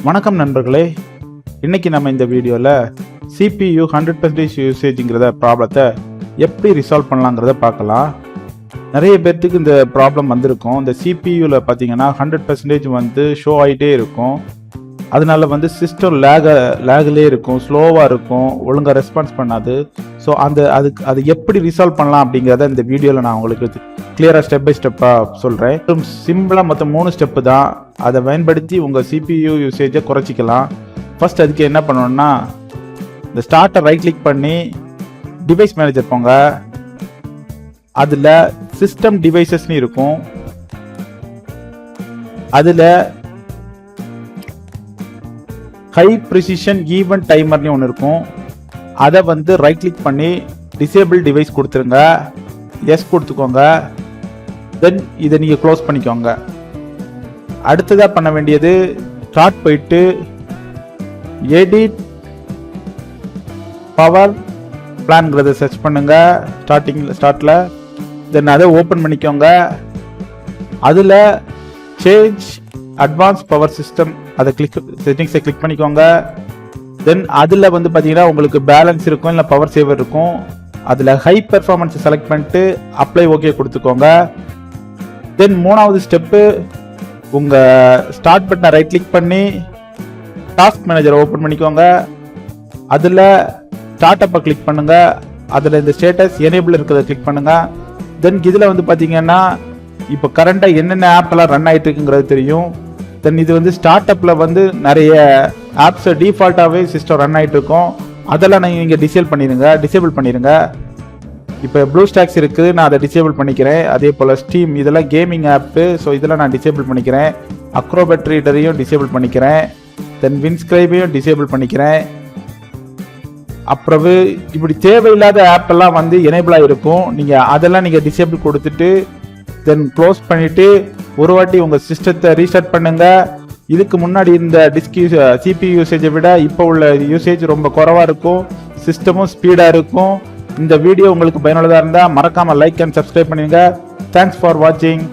வணக்கம் நண்பர்களே, இன்னைக்கு நம்ம இந்த வீடியோவில் CPU 100% யூசேஜுங்கிறத ப்ராப்ளத்தை எப்படி ரிசால்வ் பண்ணலாங்கிறத பார்க்கலாம். நிறைய பேர்த்துக்கு இந்த ப்ராப்ளம் வந்திருக்கும். இந்த சிபியூவில் பார்த்தீங்கன்னா 100% வந்து ஷோ ஆகிட்டே இருக்கும். அதனால சிஸ்டம் லேக்லே இருக்கும், ஸ்லோவாக இருக்கும், ஒழுங்காக ரெஸ்பான்ஸ் பண்ணாது. ஸோ அது எப்படி ரிசால்வ் பண்ணலாம் அப்படிங்கிறத இந்த வீடியோவில் நான் உங்களுக்கு கிளியராக ஸ்டெப் பை ஸ்டெப்பாக சொல்கிறேன். சிம்பிளாக மொத்தம் 3 ஸ்டெப்பு தான். அதை பயன்படுத்தி உங்கள் CPU யூசேஜை குறைச்சிக்கலாம். ஃபர்ஸ்ட் அதுக்கு என்ன பண்ணணும்னா, இந்த ஸ்டார்ட்டை ரைட் கிளிக் பண்ணி டிவைஸ் மேனேஜர் போங்க. அதில் சிஸ்டம் டிவைசஸ்னு இருக்கும். அதில் ஹை ப்ரிசிஷன் ஈவென்ட் டைமர்னு ஒன்று இருக்கும். அதை ரைட் கிளிக் பண்ணி டிசேபிள் டிவைஸ் கொடுத்துருங்க. எஸ் கொடுத்துக்கோங்க. தென் இதை நீங்கள் க்ளோஸ் பண்ணிக்கோங்க. அடுத்ததாக பண்ண வேண்டியது, ஸ்டார்ட் போயிட்டு எடிட் பவர் பிளான்ங்கிறத சர்ச் பண்ணுங்க ஸ்டார்ட்டில். தென் அதை ஓப்பன் பண்ணிக்கோங்க. அதில் சேஞ்ச் அட்வான்ஸ் பவர் சிஸ்டம் அதை செட்டிங்ஸை கிளிக் பண்ணிக்கோங்க. தென் அதில் பார்த்தீங்கன்னா உங்களுக்கு பேலன்ஸ் இருக்கும், இல்லை பவர் சேவர் இருக்கும். அதில் ஹை பெர்ஃபார்மன்ஸ் செலக்ட் பண்ணிட்டு அப்ளை ஓகே கொடுத்துக்கோங்க. தென் 3வது ஸ்டெப்பு, உங்கள் ஸ்டார்ட் பட்டனை ரைட் கிளிக் பண்ணி டாஸ்க் மேனேஜரை ஓப்பன் பண்ணிக்கோங்க. அதில் ஸ்டார்ட் அப்பை கிளிக் பண்ணுங்கள். அதில் இந்த ஸ்டேட்டஸ் எனேபிள் இருக்கிறத கிளிக் பண்ணுங்கள். தென் இதில் பார்த்தீங்கன்னா இப்போ கரண்டாக என்னென்ன ஆப்பெல்லாம் ரன் ஆகிட்டு இருக்குங்கிறது தெரியும். தென் இது ஸ்டார்ட் அப்பில் நிறைய ஆப்ஸை டிஃபால்ட்டாகவே சிஸ்டம் ரன் ஆகிட்டு இருக்கும். அதெல்லாம் நீங்கள் டிசேபிள் பண்ணிடுங்க. இப்போ ப்ளூ ஸ்டாக்ஸ் இருக்குது, நான் அதை டிசேபிள் பண்ணிக்கிறேன். அதே போல் ஸ்டீம், இதெல்லாம் கேமிங் ஆப்பு. ஸோ இதெல்லாம் நான் டிசேபிள் பண்ணிக்கிறேன். அக்ரோபேட் ரீடரையும் டிசேபிள் பண்ணிக்கிறேன். தென் வின்ஸ்கிரைபையும் டிசேபிள் பண்ணிக்கிறேன். அப்புறம் இப்படி தேவையில்லாத ஆப்பெல்லாம் எனேபிளாக இருக்கும். அதெல்லாம் நீங்கள் டிசேபிள் கொடுத்துட்டு தென் க்ளோஸ் பண்ணிவிட்டு ஒரு வாட்டி உங்கள் சிஸ்டத்தை ரீஸ்டார்ட் பண்ணுங்கள். இதுக்கு முன்னாடி இந்த CPU யூசேஜை விட இப்போ உள்ள யூசேஜ் ரொம்ப குறைவாக இருக்கும். சிஸ்டமும் ஸ்பீடாக இருக்கும். இந்த வீடியோ உங்களுக்கு பயனுள்ளதாக இருந்தால் மறக்காமல் லைக் அண்ட் சப்ஸ்கிரைப் பண்ணுங்க. தேங்க்ஸ் ஃபார் வாட்சிங்.